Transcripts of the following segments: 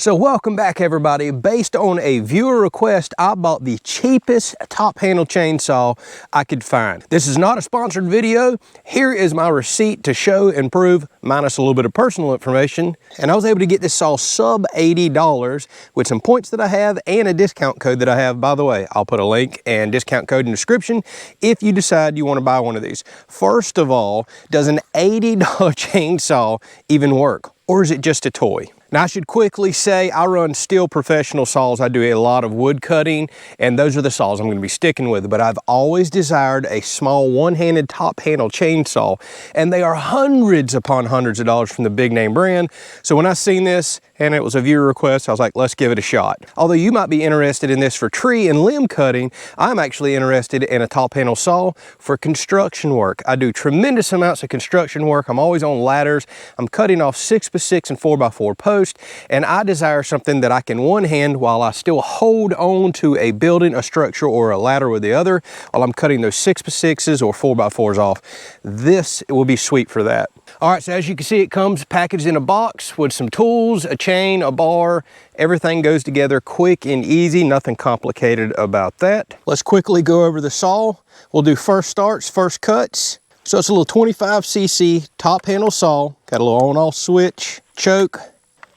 So welcome back everybody. Based on a viewer request, I bought the cheapest top handle chainsaw I could find. This is not a sponsored video. Here is my receipt to show and prove, minus a little bit of personal information. And I was able to get this saw sub $80 with some points that I have and a discount code that I have. By the way, I'll put a link and discount code in the description if you decide you want to buy one of these. First of all, does an $80 chainsaw even work? Or is it just a toy? Now I should quickly say I run Stihl professional saws. I do a lot of wood cutting and those are the saws I'm going to be sticking with, but I've always desired a small one-handed top handle chainsaw and they are hundreds upon hundreds of dollars from the big name brand. So when I seen this and it was a viewer request, I was like, let's give it a shot. Although you might be interested in this for tree and limb cutting, I'm actually interested in a top handle saw for construction work. I do tremendous amounts of construction work. I'm always on ladders. I'm cutting off 6x6 and 4x4 posts. And I desire something that I can one hand while I still hold on to a building, a structure, or a ladder with the other while I'm cutting those 6x6s or 4x4s off. This will be sweet for that. All right, so as you can see, it comes packaged in a box with some tools, a chain, a bar. Everything goes together quick and easy, nothing complicated about that. Let's quickly go over the saw. We'll do first starts, first cuts. So it's a little 25cc top handle saw, got a little on-off switch, choke,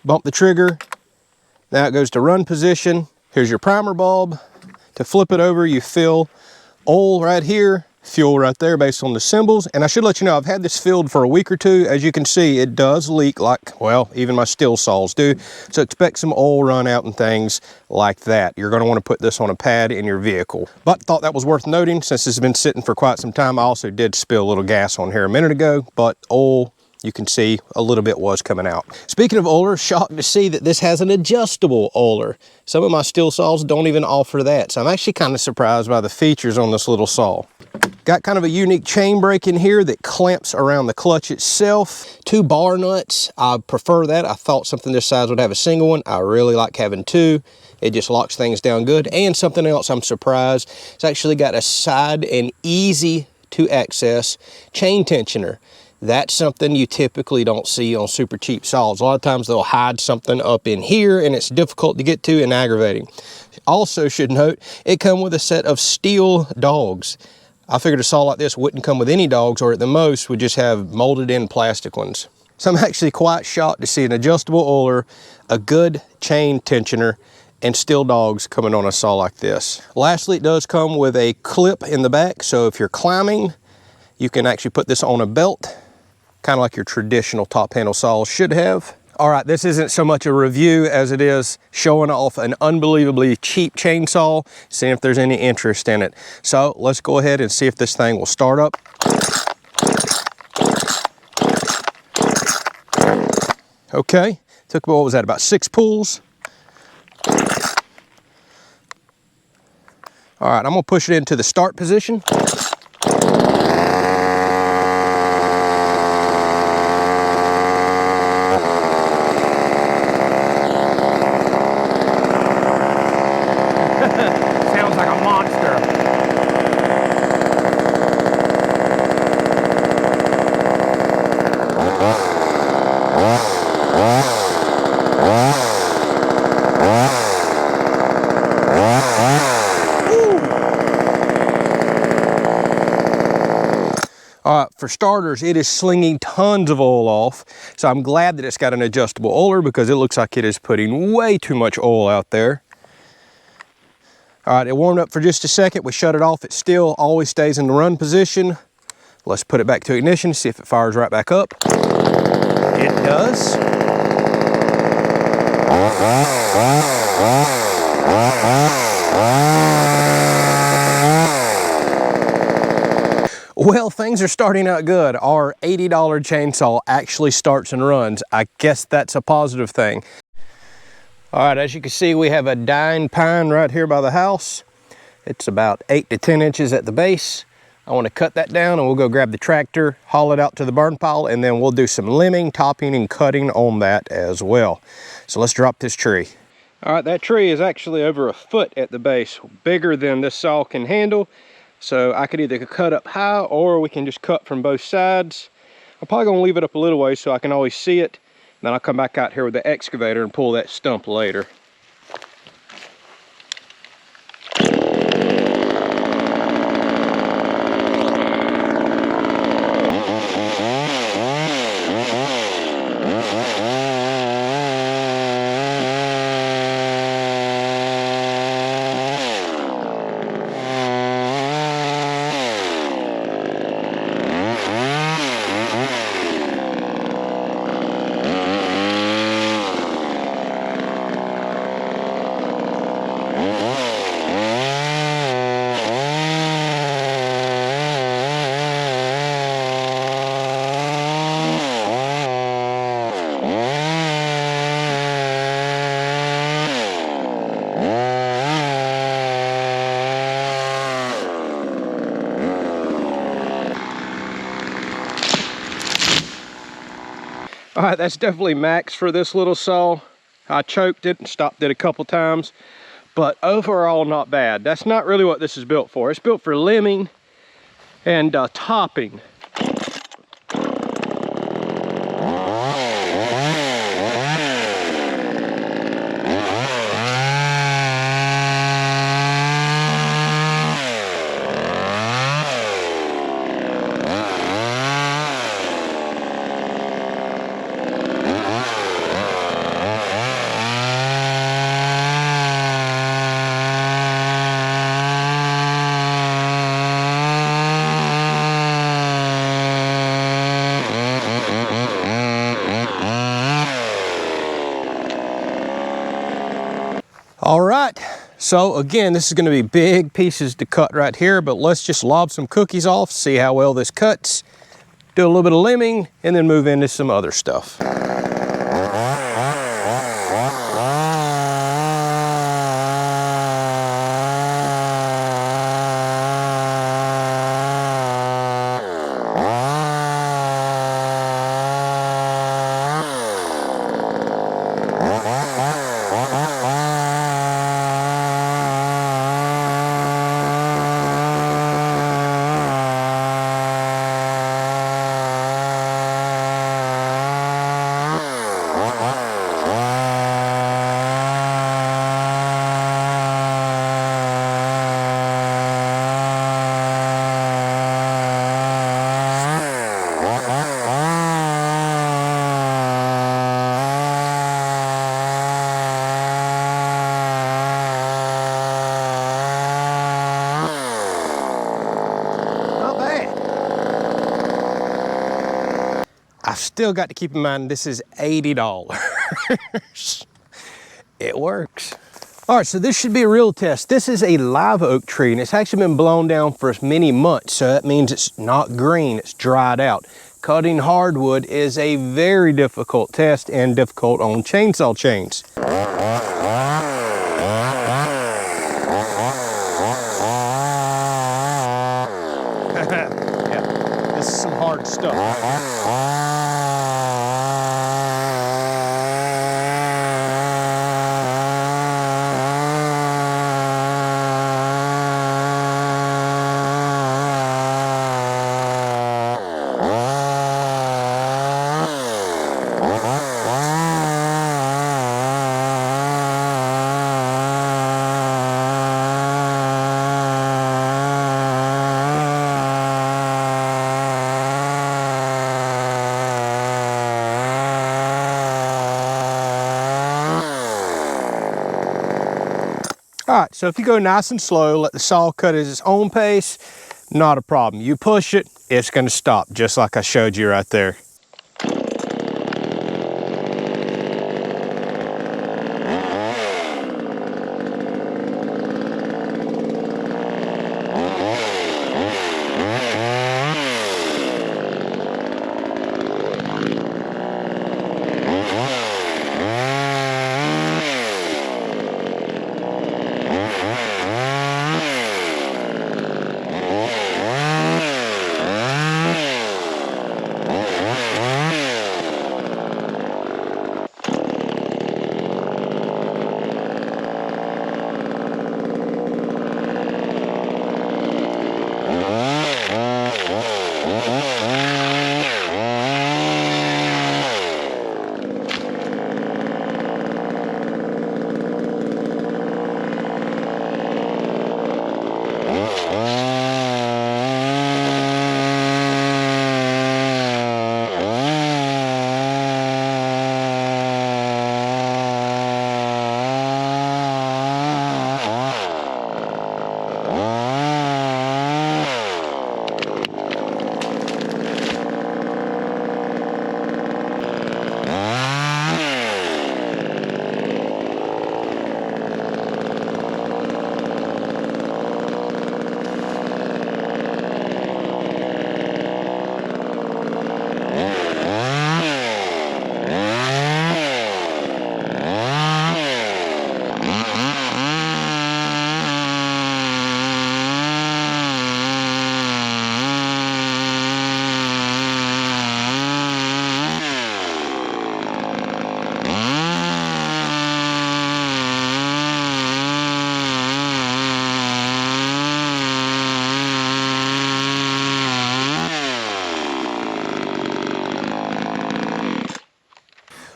bump the trigger. Now it goes to run position. Here's your primer bulb. To flip it over, you fill oil right here, fuel right there based on the symbols. And I should let you know, I've had this filled for a week or two. As you can see, it does leak like, well, even my Stihl saws do. So expect some oil run out and things like that. You're going to want to put this on a pad in your vehicle. But thought that was worth noting since this has been sitting for quite some time. I also did spill a little gas on here a minute ago, but oil, you can see a little bit was coming out. Speaking of oiler, shocked to see that this has an adjustable oiler. Some of my Stihl saws don't even offer that. So I'm actually kind of surprised by the features on this little saw. Got kind of a unique chain brake in here that clamps around the clutch itself. 2 bar nuts, I prefer that. I thought something this size would have a single one. I really like having 2. It just locks things down good. And something else I'm surprised, it's actually got a side and easy to access chain tensioner. That's something you typically don't see on super cheap saws. A lot of times they'll hide something up in here and it's difficult to get to and aggravating. Also should note, it comes with a set of Stihl dogs. I figured a saw like this wouldn't come with any dogs, or at the most would just have molded in plastic ones. So I'm actually quite shocked to see an adjustable oiler, a good chain tensioner, and Stihl dogs coming on a saw like this. Lastly, it does come with a clip in the back. So if you're climbing, you can actually put this on a belt, kind of like your traditional top handle saws should have. All right, this isn't so much a review as it is showing off an unbelievably cheap chainsaw, seeing if there's any interest in it. So let's go ahead and see if this thing will start up. Okay, took, what was that, about 6 pulls. All right, I'm gonna push it into the start position. Sounds like a monster. All right, for starters, it is slinging tons of oil off. So I'm glad that it's got an adjustable oiler because it looks like it is putting way too much oil out there. All right, it warmed up for just a second. We shut it off. It still always stays in the run position. Let's put it back to ignition, see if it fires right back up. It does. Well, things are starting out good. Our $80 chainsaw actually starts and runs. I guess that's a positive thing. All right, as you can see, we have a dying pine right here by the house. It's about 8 to 10 inches at the base. I want to cut that down and we'll go grab the tractor, haul it out to the burn pile, and then we'll do some limbing, topping, and cutting on that as well. So let's drop this tree. All right, that tree is actually over 1 foot at the base, bigger than this saw can handle. So I could either cut up high or we can just cut from both sides. I'm probably gonna leave it up a little way so I can always see it Then I'll come back out here with the excavator and pull that stump later. All right, that's definitely max for this little saw. I choked it and stopped it a couple times, but overall not bad. That's not really what this is built for. It's built for limbing and topping. All right, so again, this is gonna be big pieces to cut right here, but let's just lob some cookies off, see how well this cuts, do a little bit of limbing, and then move into some other stuff. I've still got to keep in mind this is $80. It works. All right, so this should be a real test. This is a live oak tree, and it's actually been blown down for many months, so that means it's not green, it's dried out. Cutting hardwood is a very difficult test and difficult on chainsaw chains. Yeah, this is some hard stuff. All right, so if you go nice and slow, let the saw cut at its own pace, not a problem. You push it, it's gonna stop, just like I showed you right there.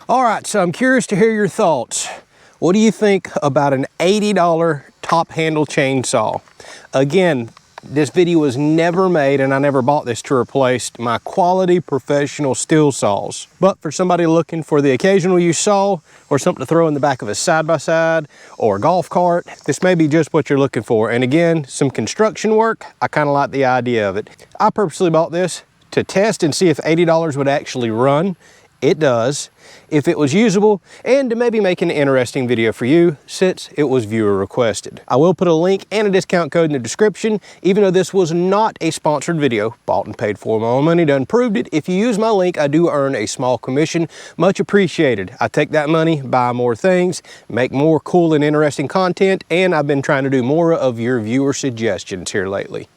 All right, so I'm curious to hear your thoughts. What do you think about an $80 top handle chainsaw? Again, this video was never made and I never bought this to replace my quality professional steel saws. But for somebody looking for the occasional use saw or something to throw in the back of a side-by-side or a golf cart, this may be just what you're looking for. And again, some construction work, I kind of like the idea of it. I purposely bought this to test and see if $80 would actually run. It does, if it was usable, and to maybe make an interesting video for you since it was viewer requested. I will put a link and a discount code in the description, even though this was not a sponsored video, bought and paid for my own money, done proved it. If you use my link, I do earn a small commission, much appreciated. I take that money, buy more things, make more cool and interesting content, and I've been trying to do more of your viewer suggestions here lately.